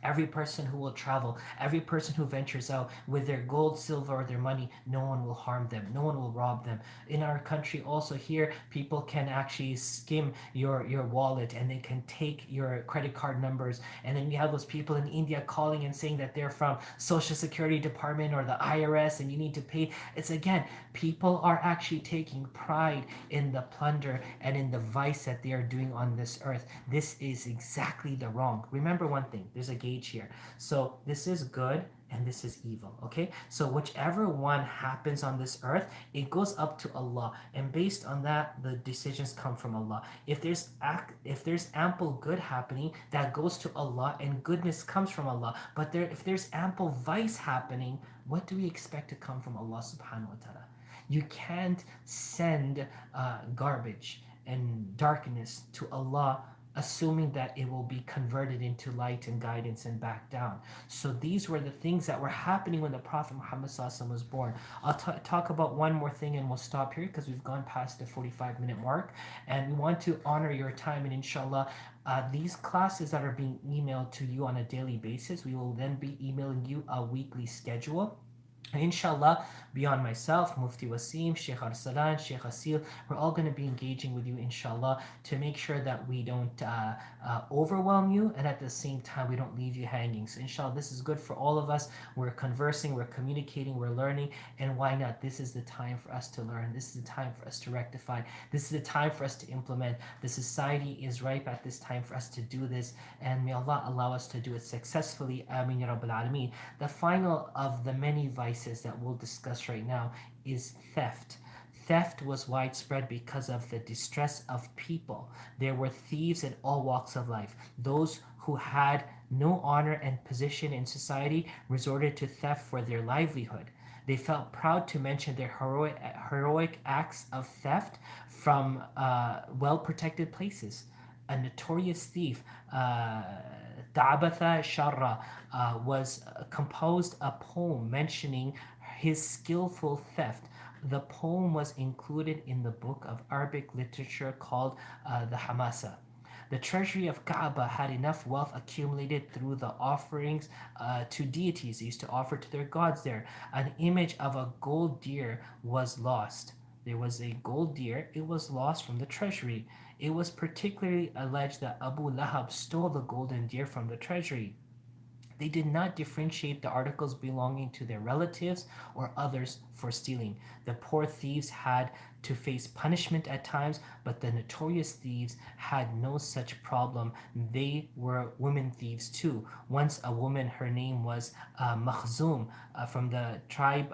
every person who will travel, every person who ventures out with their gold, silver, or their money, no one will harm them. No one will rob them. In our country, also here, people can actually skim your wallet and they can take your credit card numbers. And then you have those people in India calling and saying that they're from Social Security Department or the IRS and you need to pay. It's again, people are actually taking pride in the plunder and in the vice that they are doing on this earth. This is exactly the wrong. Remember one thing, there's a gauge here. So this is good and this is evil. Okay, so whichever one happens on this earth, it goes up to Allah, and based on that, the decisions come from Allah. If there's ample good happening, that goes to Allah and goodness comes from Allah. But if there's ample vice happening, what do we expect to come from Allah subhanahu wa ta'ala? You can't send garbage and darkness to Allah assuming that it will be converted into light and guidance and back down. So these were the things that were happening when the Prophet Muhammad was born. I'll talk about one more thing and we'll stop here because we've gone past the 45-minute mark, and we want to honor your time. And inshallah, these classes that are being emailed to you on a daily basis, we will then be emailing you a weekly schedule. And inshallah, beyond myself, Mufti Wasim, Sheikh Arsalan, Sheikh Asil, we're all going to be engaging with you, inshallah, to make sure that we don't overwhelm you and at the same time we don't leave you hanging. So, inshallah, this is good for all of us. We're conversing, we're communicating, we're learning, and why not? This is the time for us to learn. This is the time for us to rectify. This is the time for us to implement. The society is ripe at this time for us to do this, and may Allah allow us to do it successfully. Ameen ya Rabbil Alameen. The final of the many vices that we'll discuss right now is theft. Theft was widespread because of the distress of people. There were thieves in all walks of life. Those who had no honor and position in society resorted to theft for their livelihood. They felt proud to mention their heroic acts of theft from well protected places. A notorious thief, Tabatha Sharra, was composed a poem mentioning his skillful theft. The poem was included in the book of Arabic literature called the Hamasa. The treasury of Kaaba had enough wealth accumulated through the offerings to deities. They used to offer to their gods there. An image of a gold deer was lost. There was a gold deer, it was lost from the treasury. It was particularly alleged that Abu Lahab stole the golden deer from the treasury. They did not differentiate the articles belonging to their relatives or others for stealing. The poor thieves had to face punishment at times, but the notorious thieves had no such problem. They were women thieves too. Once a woman, her name was Makhzum, from the tribe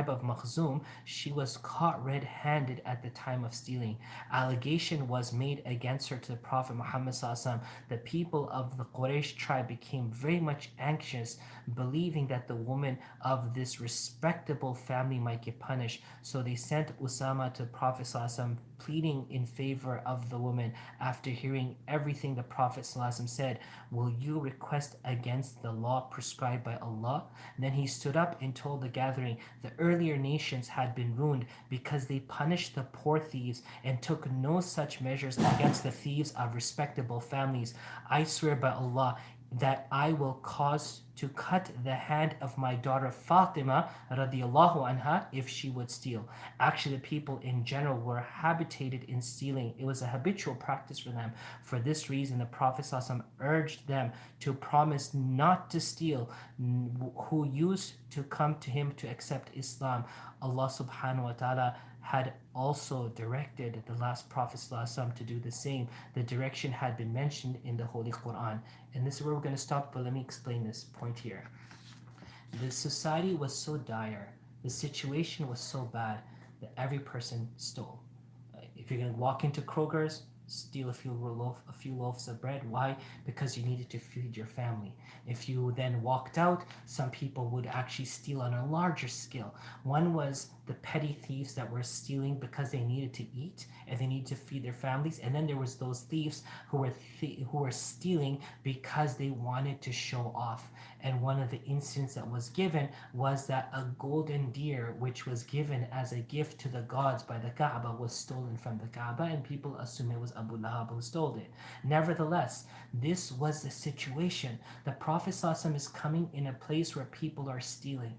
of Makhzum. She was caught red-handed at the time of stealing. Allegation was made against her to the Prophet Muhammad. The people of the Quraysh tribe became very much anxious, believing that the woman of this respectable family might get punished. So they sent Usama to Prophet ﷺ, pleading in favor of the woman. After hearing everything the Prophet ﷺ said, "Will you request against the law prescribed by Allah?" Then he stood up and told the gathering, the earlier nations had been ruined because they punished the poor thieves and took no such measures against the thieves of respectable families. I swear by Allah that I will cause to cut the hand of my daughter Fatima radiallahu anha if she would steal. Actually, the people in general were habituated in stealing. It was a habitual practice for them. For this reason, the Prophet ﷺ urged them to promise not to steal, who used to come to him to accept Islam. Allah subhanahu wa ta'ala had also directed the last Prophet ﷺ to do the same. The direction had been mentioned in the Holy Quran. And this is where we're going to stop, but let me explain this point here. The society was so dire, the situation was so bad that every person stole. If you're going to walk into Kroger's, steal a few loaves of bread. Why? Because you needed to feed your family. If you then walked out, some people would actually steal on a larger scale. One was the petty thieves that were stealing because they needed to eat and they needed to feed their families, and then there was those thieves who were stealing because they wanted to show off. And one of the incidents that was given was that a golden deer, which was given as a gift to the gods by the Kaaba, was stolen from the Kaaba, and people assume it was Abu Lahab who stole it. Nevertheless, this was the situation. The Prophet ﷺ is coming in a place where people are stealing.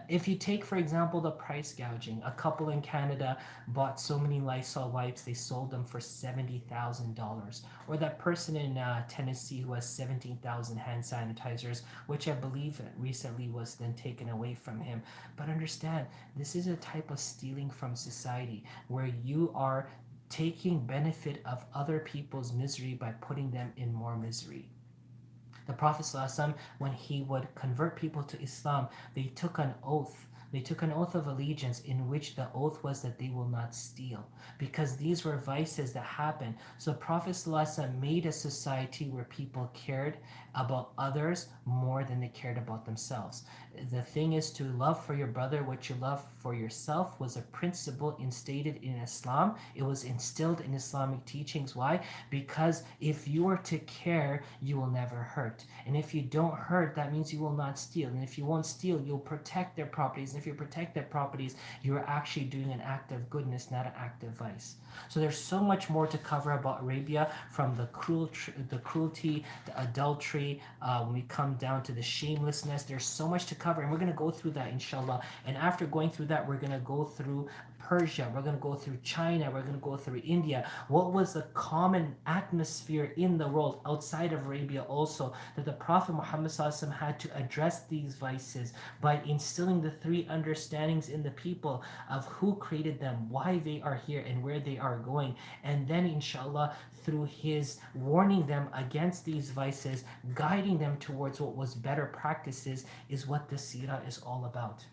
If you take, for example, the price gouging, a couple in Canada bought so many Lysol wipes, they sold them for $70,000. Or that person in Tennessee who has 17,000 hand sanitizers, which I believe recently was then taken away from him. But understand, this is a type of stealing from society where you are taking benefit of other people's misery by putting them in more misery. The Prophet ﷺ, when he would convert people to Islam, they took an oath. They took an oath of allegiance in which the oath was that they will not steal, because these were vices that happened. So Prophet ﷺ made a society where people cared about others more than they cared about themselves. The thing is to love for your brother what you love for yourself was a principle instated in Islam. It was instilled in Islamic teachings. Why? Because if you are to care, you will never hurt. And if you don't hurt, that means you will not steal. And if you won't steal, you'll protect their properties. And if you protect their properties, you're actually doing an act of goodness, not an act of vice. So there's so much more to cover about Arabia, from the cruelty, the adultery, when we come down to the shamelessness. There's so much to cover, and we're going to go through that, inshallah. And after going through that, we're going to go through Persia, we're going to go through China, we're going to go through India. What was the common atmosphere in the world outside of Arabia also, that the Prophet Muhammad ﷺ had to address these vices by instilling the three understandings in the people of who created them, why they are here, and where they are going. And then, inshallah, through his warning them against these vices, guiding them towards what was better practices, is what the seerah is all about.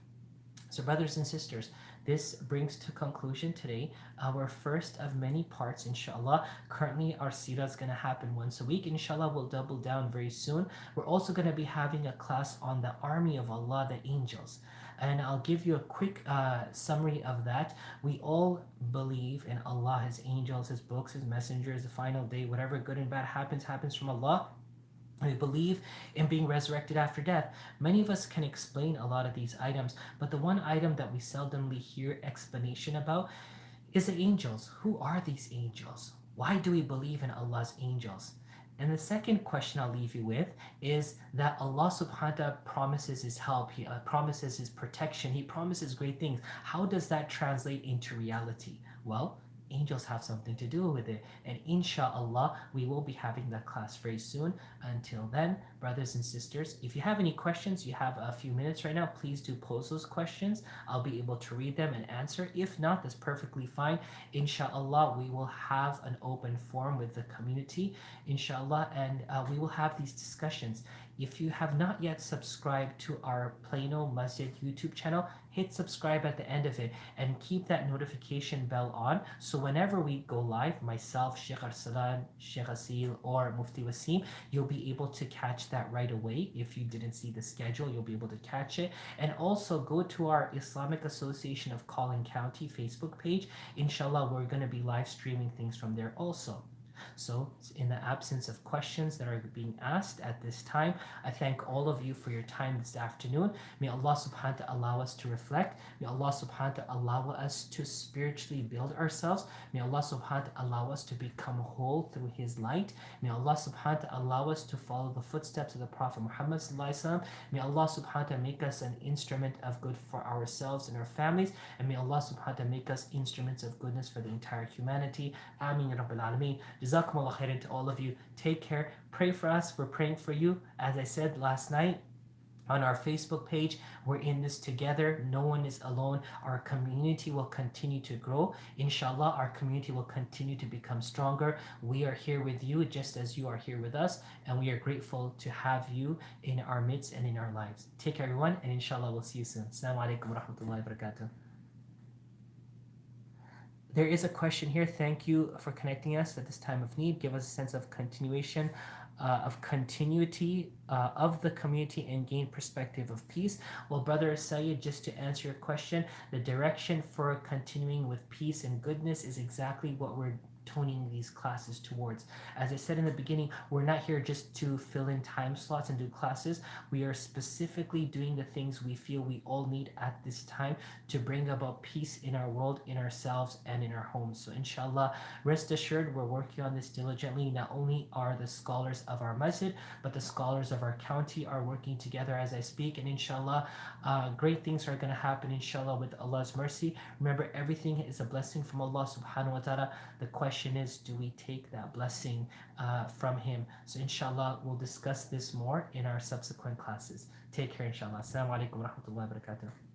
So, brothers and sisters, this brings to conclusion today our first of many parts, inshallah. Currently, our seerah is going to happen once a week. Inshallah, we'll double down very soon. We're also going to be having a class on the army of Allah, the angels. And I'll give you a quick summary of that. We all believe in Allah, His angels, His books, His messengers, the final day, whatever good and bad happens from Allah. We believe in being resurrected after death. Many of us can explain a lot of these items, but the one item that we seldomly hear explanation about is the angels. Who are these angels? Why do we believe in Allah's angels? And the second question I'll leave you with is that Allah subhanahu wa ta'ala promises His help, He promises His protection, He promises great things. How does that translate into reality? Well, angels have something to do with it. And inshallah, we will be having that class very soon. Until then, brothers and sisters, if you have any questions, you have a few minutes right now, please do pose those questions. I'll be able to read them and answer. If not, that's perfectly fine. Inshallah, we will have an open forum with the community, inshallah, and we will have these discussions. If you have not yet subscribed to our Plano Masjid YouTube channel, hit subscribe at the end of it and keep that notification bell on, so whenever we go live, myself, Sheikh Arsalan, Sheikh Asil, or Mufti Wasim, you'll be able to catch that right away. If you didn't see the schedule, you'll be able to catch it. And also go to our Islamic Association of Collin County Facebook page. Inshallah, we're going to be live streaming things from there also. So, in the absence of questions that are being asked at this time, I thank all of you for your time this afternoon. May Allah subhanahu wa ta'ala allow us to reflect. May Allah subhanahu wa ta'ala allow us to spiritually build ourselves. May Allah subhanahu wa ta'ala allow us to become whole through His light. May Allah subhanahu wa ta'ala allow us to follow the footsteps of the Prophet Muhammad sallallahu alaihi wasallam. May Allah subhanahu wa ta'ala make us an instrument of good for ourselves and our families. And may Allah subhanahu wa ta'ala make us instruments of goodness for the entire humanity. Ameen ya Rabbil Alameen. Jazakumullah khairan to all of you. Take care. Pray for us. We're praying for you. As I said last night on our Facebook page, we're in this together. No one is alone. Our community will continue to grow. Inshallah, our community will continue to become stronger. We are here with you just as you are here with us, and we are grateful to have you in our midst and in our lives. Take care, everyone, and inshallah, we'll see you soon. Assalamu alaikum wa rahmatullahi wa barakatuh. There is a question here. Thank you for connecting us at this time of need. Give us a sense of continuation, of continuity of the community, and gain perspective of peace. Well, Brother Sayyid, just to answer your question, the direction for continuing with peace and goodness is exactly what we're toning these classes towards. As I said in the beginning, we're not here just to fill in time slots and do classes. We are specifically doing the things we feel we all need at this time to bring about peace in our world, in ourselves, and in our homes. So inshallah, rest assured, we're working on this diligently. Not only are the scholars of our masjid, but the scholars of our county are working together as I speak. And inshallah, great things are going to happen, inshallah, with Allah's mercy. Remember, everything is a blessing from Allah subhanahu wa ta'ala. The question is, do we take that blessing from Him? So inshallah, we'll discuss this more in our subsequent classes. Take care, inshallah. Assalamu alaikum wa rahmatullahi wa barakatuh.